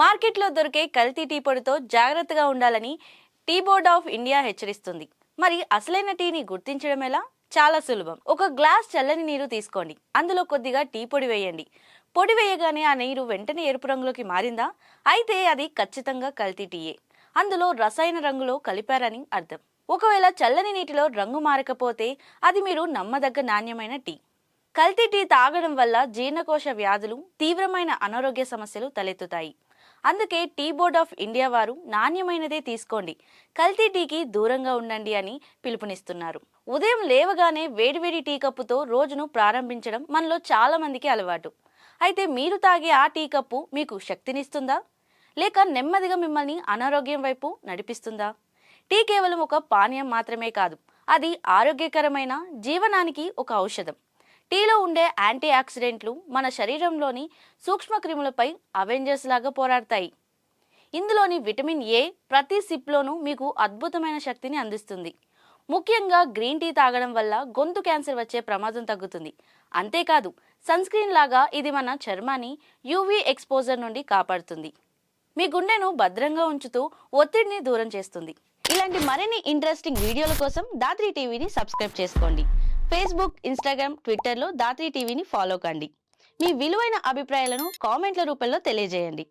మార్కెట్లో దొరికే కల్తీ టీ పొడితో జాగ్రత్తగా ఉండాలని టీ బోర్డ్ ఆఫ్ ఇండియా హెచ్చరిస్తుంది. మరి అసలైన టీని గుర్తించడం ఎలా? చాలా సులభం. ఒక గ్లాస్ చల్లని నీరు తీసుకోండి. అందులో కొద్దిగా టీ పొడి వేయండి. పొడి వేయగానే ఆ నీరు వెంటనే ఎరుపు రంగులోకి మారిందా? అయితే అది ఖచ్చితంగా కల్తీ టీయే. అందులో రసాయన రంగులో కలిపారని అర్థం. ఒకవేళ చల్లని నీటిలో రంగు మారకపోతే అది మీరు నమ్మదగ్గ నాణ్యమైన టీ. కల్తీ టీ తాగడం వల్ల జీర్ణకోశ వ్యాధులు, తీవ్రమైన అనారోగ్య సమస్యలు తలెత్తుతాయి. అందుకే టీ బోర్డ్ ఆఫ్ ఇండియా వారు నాణ్యమైనదే తీసుకోండి, కల్తీ టీకి దూరంగా ఉండండి అని పిలుపునిస్తున్నారు. ఉదయం లేవగానే వేడివేడి టీ కప్పుతో రోజును ప్రారంభించడం మనలో చాలా మందికి అలవాటు. అయితే మీరు తాగే ఆ టీ కప్పు మీకు శక్తినిస్తుందా? లేక నెమ్మదిగా మిమ్మల్ని అనారోగ్యం వైపు నడిపిస్తుందా? టీ కేవలం ఒక పానీయం మాత్రమే కాదు, అది ఆరోగ్యకరమైన జీవనానికి ఒక ఔషధం. టీలో ఉండే యాంటీ ఆక్సిడెంట్లు మన శరీరంలోని సూక్ష్మక్రిములపై అవెంజర్స్ లాగా పోరాడతాయి. ఇందులోని విటమిన్ ఏ ప్రతి సిప్లోనూ మీకు అద్భుతమైన శక్తిని అందిస్తుంది. ముఖ్యంగా గ్రీన్ టీ తాగడం వల్ల గొంతు క్యాన్సర్ వచ్చే ప్రమాదం తగ్గుతుంది. అంతేకాదు, సన్ స్క్రీన్ లాగా ఇది మన చర్మాన్ని యూవీ ఎక్స్పోజర్ నుండి కాపాడుతుంది. మీ గుండెను భద్రంగా ఉంచుతూ ఒత్తిడిని దూరం చేస్తుంది. ఇలాంటి మరిన్ని ఇంట్రెస్టింగ్ వీడియోల కోసం దాత్రి టీవీని సబ్స్క్రైబ్ చేసుకోండి. ఫేస్బుక్, ఇన్స్టాగ్రామ్, ట్విట్టర్లో దాత్రి టీవీని ఫాలో కండి. మీ విలువైన అభిప్రాయాలను కామెంట్ల రూపంలో తెలియజేయండి.